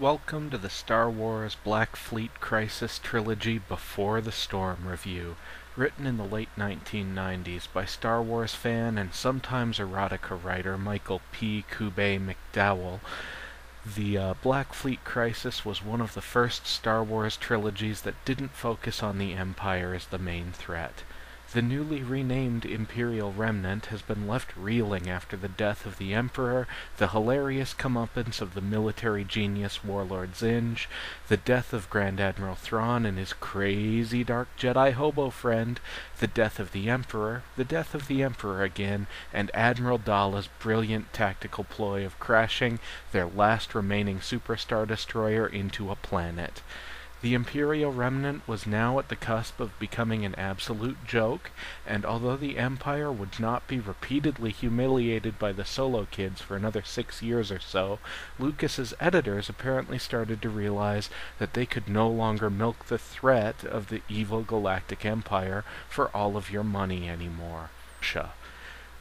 Welcome to the Star Wars Black Fleet Crisis Trilogy Before the Storm review, written in the late 1990s by Star Wars fan and sometimes erotica writer Michael P. Kube McDowell. The Black Fleet Crisis was one of the first Star Wars trilogies that didn't focus on the Empire as the main threat. The newly renamed Imperial Remnant has been left reeling after the death of the Emperor, the hilarious comeuppance of the military genius Warlord Zinj, the death of Grand Admiral Thrawn and his crazy Dark Jedi hobo friend, the death of the Emperor, the death of the Emperor again, and Admiral Dalla's brilliant tactical ploy of crashing their last remaining superstar destroyer into a planet. The Imperial Remnant was now at the cusp of becoming an absolute joke, and although the Empire would not be repeatedly humiliated by the Solo Kids for another 6 years or so, Lucas's editors apparently started to realize that they could no longer milk the threat of the evil Galactic Empire for all of your money anymore.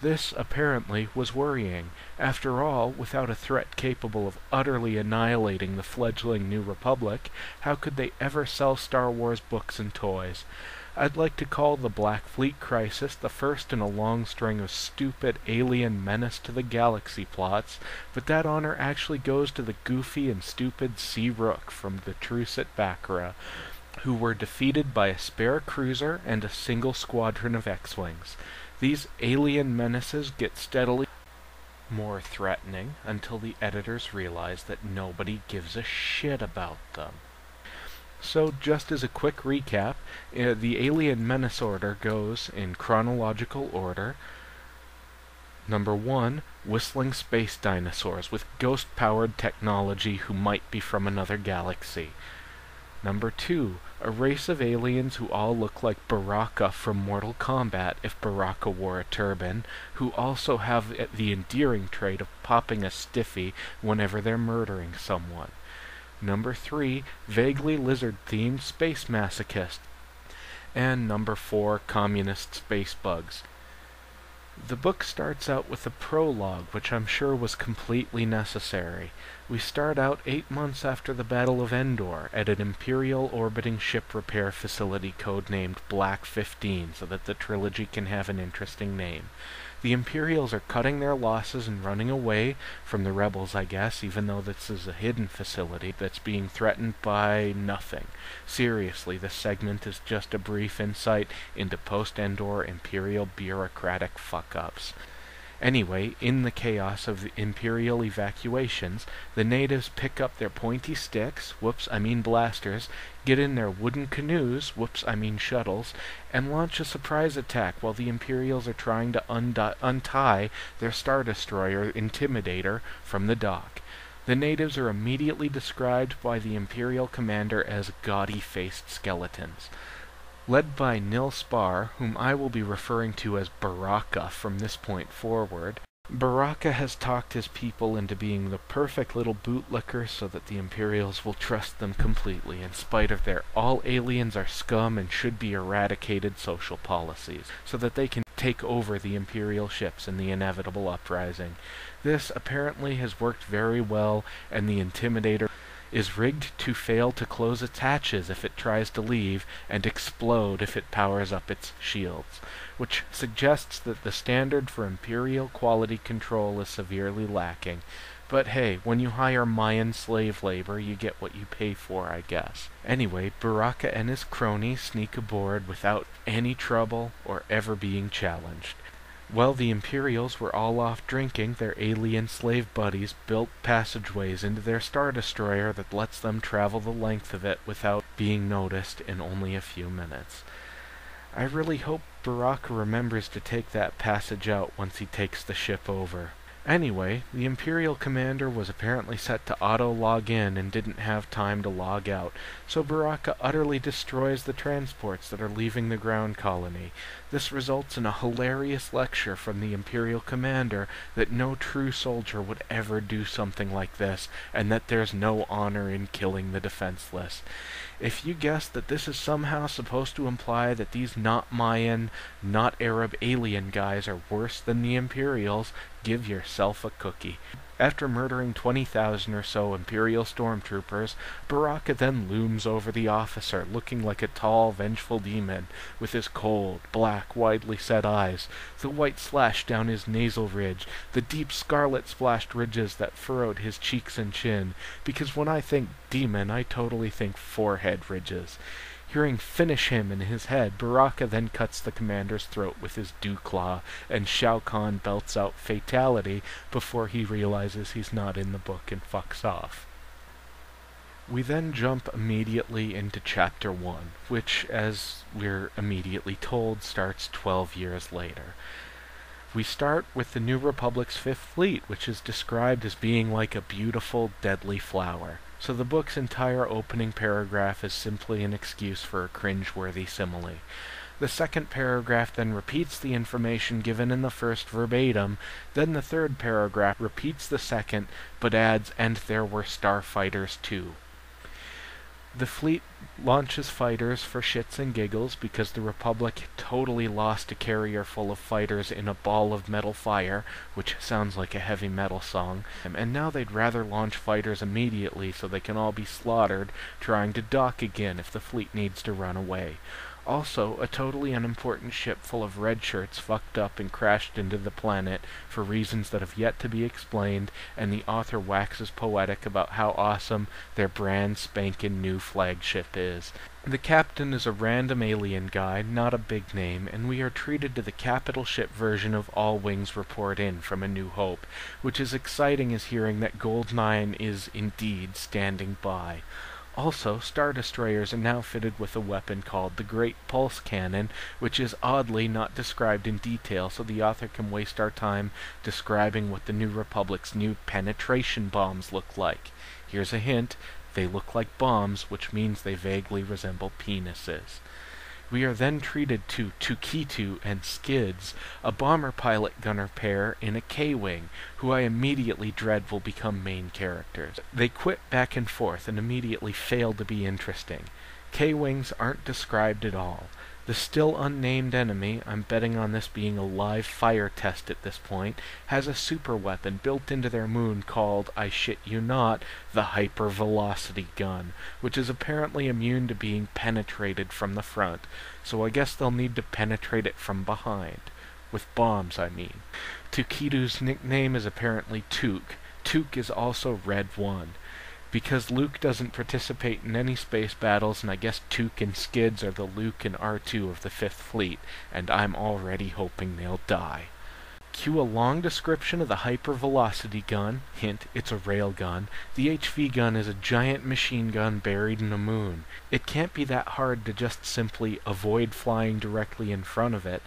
This, apparently, was worrying. After all, without a threat capable of utterly annihilating the fledgling New Republic, how could they ever sell Star Wars books and toys? I'd like to call the Black Fleet Crisis the first in a long string of stupid alien menace to the galaxy plots, but that honor actually goes to the goofy and stupid Sea Rook from the Truce at Baccarat, who were defeated by a spare cruiser and a single squadron of X-Wings. These alien menaces get steadily more threatening until the editors realize that nobody gives a shit about them. So, just as a quick recap, the alien menace order goes in chronological order. Number 1, whistling space dinosaurs with ghost-powered technology who might be from another galaxy. Number 2, a race of aliens who all look like Baraka from Mortal Kombat if Baraka wore a turban, who also have the endearing trait of popping a stiffy whenever they're murdering someone. Number 3, vaguely lizard-themed space masochists. And number 4, communist space bugs. The book starts out with a prologue, which I'm sure was completely necessary. We start out 8 months after the Battle of Endor at an Imperial orbiting ship repair facility codenamed Black 15 so that the trilogy can have an interesting name. The Imperials are cutting their losses and running away from the rebels, I guess, even though this is a hidden facility that's being threatened by nothing. Seriously, this segment is just a brief insight into post-Endor Imperial bureaucratic fuck-ups. Anyway, in the chaos of the Imperial evacuations, the natives pick up their pointy sticks, blasters, get in their wooden canoes, shuttles, and launch a surprise attack while the Imperials are trying to untie their Star Destroyer Intimidator from the dock. The natives are immediately described by the Imperial commander as gaudy-faced skeletons. Led by Nil Spar, whom I will be referring to as Baraka from this point forward, Baraka has talked his people into being the perfect little bootlicker so that the Imperials will trust them completely, in spite of their all aliens are scum and should be eradicated social policies, so that they can take over the Imperial ships in the inevitable uprising. This apparently has worked very well, and the Intimidator is rigged to fail to close its hatches if it tries to leave, and explode if it powers up its shields, which suggests that the standard for Imperial quality control is severely lacking. But hey, when you hire Mayan slave labor, you get what you pay for, I guess. Anyway, Baraka and his cronies sneak aboard without any trouble or ever being challenged. While the Imperials were all off drinking, their alien slave buddies built passageways into their Star Destroyer that lets them travel the length of it without being noticed in only a few minutes. I really hope Baraka remembers to take that passage out once he takes the ship over. Anyway, the Imperial commander was apparently set to auto-log in and didn't have time to log out, so Baraka utterly destroys the transports that are leaving the ground colony. This results in a hilarious lecture from the Imperial commander that no true soldier would ever do something like this, and that there's no honor in killing the defenseless. If you guess that this is somehow supposed to imply that these not Mayan, not Arab alien guys are worse than the Imperials, give yourself a cookie. After murdering 20,000 or so Imperial stormtroopers, Baraka then looms over the officer, looking like a tall, vengeful demon, with his cold, black, widely set eyes, the white slash down his nasal ridge, the deep scarlet-splashed ridges that furrowed his cheeks and chin, because when I think demon, I totally think forehead ridges. Hearing "finish him" in his head, Baraka then cuts the commander's throat with his dew claw, and Shao Kahn belts out "fatality" before he realizes he's not in the book and fucks off. We then jump immediately into Chapter 1, which, as we're immediately told, starts 12 years later. We start with the New Republic's Fifth Fleet, which is described as being like a beautiful, deadly flower. So the book's entire opening paragraph is simply an excuse for a cringe-worthy simile. The second paragraph then repeats the information given in the first verbatim, then the third paragraph repeats the second, but adds, "and there were starfighters too." The fleet launches fighters for shits and giggles because the Republic totally lost a carrier full of fighters in a ball of metal fire, which sounds like a heavy metal song, and now they'd rather launch fighters immediately so they can all be slaughtered trying to dock again if the fleet needs to run away. Also, a totally unimportant ship full of red shirts fucked up and crashed into the planet for reasons that have yet to be explained, and the author waxes poetic about how awesome their brand spankin' new flagship is. The captain is a random alien guy, not a big name, and we are treated to the capital ship version of All Wings Report In from A New Hope, which is exciting as hearing that Gold-9 is indeed standing by. Also, Star Destroyers are now fitted with a weapon called the Great Pulse Cannon, which is oddly not described in detail, so the author can waste our time describing what the New Republic's new penetration bombs look like. Here's a hint: they look like bombs, which means they vaguely resemble penises. We are then treated to Tukitu and Skids, a bomber pilot-gunner pair in a K-Wing, who I immediately dread will become main characters. They quit back and forth and immediately fail to be interesting. K-Wings aren't described at all. The still unnamed enemy, I'm betting on this being a live fire test at this point, has a super weapon built into their moon called, I shit you not, the hypervelocity gun, which is apparently immune to being penetrated from the front, so I guess they'll need to penetrate it from behind. With bombs, I mean. Tukitu's nickname is apparently Took. Took is also Red 1. Because Luke doesn't participate in any space battles, and I guess Took and Skids are the Luke and R2 of the Fifth Fleet, and I'm already hoping they'll die. Cue a long description of the hypervelocity gun. Hint, it's a railgun. The HV gun is a giant machine gun buried in a moon. It can't be that hard to just simply avoid flying directly in front of it,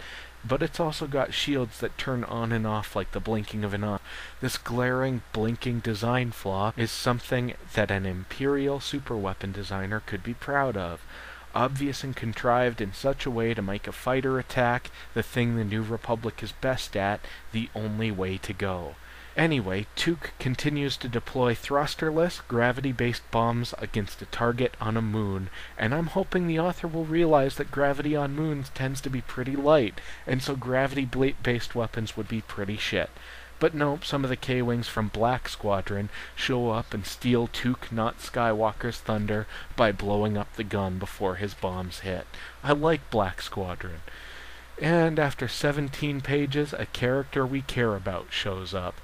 but it's also got shields that turn on and off like the blinking of an eye. This glaring, blinking design flaw is something that an Imperial superweapon designer could be proud of. Obvious and contrived in such a way to make a fighter attack, the thing the New Republic is best at, the only way to go. Anyway, Took continues to deploy thrusterless, gravity-based bombs against a target on a moon, and I'm hoping the author will realize that gravity on moons tends to be pretty light, and so gravity-based weapons would be pretty shit. But nope, some of the K-Wings from Black Squadron show up and steal Took not Skywalker's thunder by blowing up the gun before his bombs hit. I like Black Squadron. And after 17 pages, a character we care about shows up.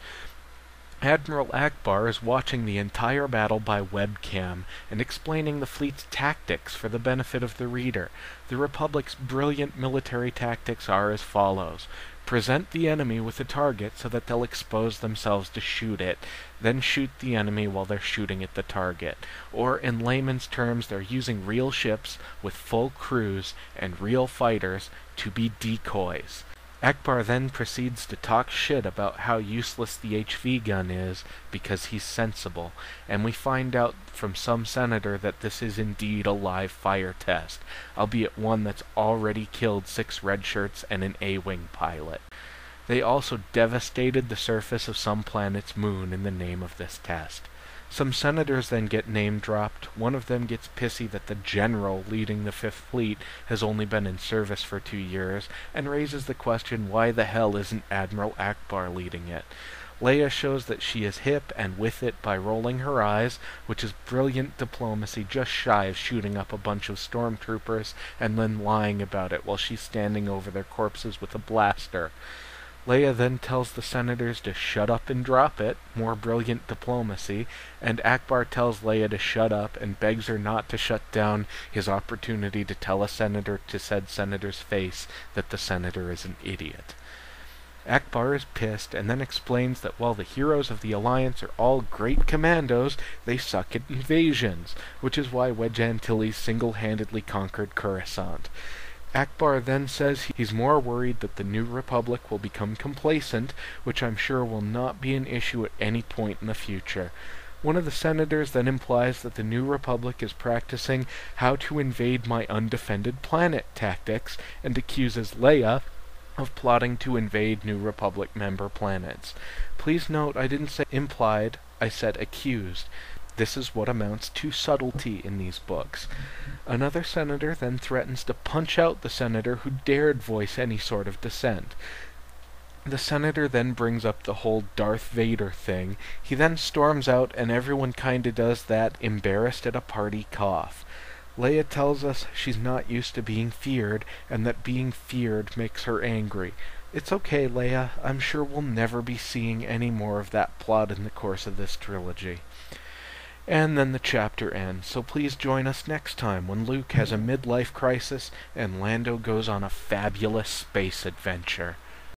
Admiral Akbar is watching the entire battle by webcam and explaining the fleet's tactics for the benefit of the reader. The Republic's brilliant military tactics are as follows. Present the enemy with a target so that they'll expose themselves to shoot it, then shoot the enemy while they're shooting at the target. Or, in layman's terms, they're using real ships with full crews and real fighters to be decoys. Akbar then proceeds to talk shit about how useless the HV gun is because he's sensible, and we find out from some senator that this is indeed a live fire test, albeit one that's already killed 6 red shirts and an A-Wing pilot. They also devastated the surface of some planet's moon in the name of this test. Some senators then get name-dropped. One of them gets pissy that the general leading the Fifth Fleet has only been in service for 2 years, and raises the question why the hell isn't Admiral Akbar leading it. Leia shows that she is hip and with it by rolling her eyes, which is brilliant diplomacy, just shy of shooting up a bunch of stormtroopers and then lying about it while she's standing over their corpses with a blaster. Leia then tells the senators to shut up and drop it, more brilliant diplomacy, and Akbar tells Leia to shut up and begs her not to shut down his opportunity to tell a senator to said senator's face that the senator is an idiot. Akbar is pissed and then explains that while the heroes of the Alliance are all great commandos, they suck at invasions, which is why Wedge Antilles single-handedly conquered Coruscant. Akbar then says he's more worried that the New Republic will become complacent, which I'm sure will not be an issue at any point in the future. One of the senators then implies that the New Republic is practicing how to invade my undefended planet tactics, and accuses Leia of plotting to invade New Republic member planets. Please note I didn't say implied, I said accused. This is what amounts to subtlety in these books. Another senator then threatens to punch out the senator who dared voice any sort of dissent. The senator then brings up the whole Darth Vader thing. He then storms out and everyone kinda does that embarrassed at a party cough. Leia tells us she's not used to being feared, and that being feared makes her angry. It's okay, Leia. I'm sure we'll never be seeing any more of that plot in the course of this trilogy. And then the chapter ends, so please join us next time when Luke has a midlife crisis and Lando goes on a fabulous space adventure.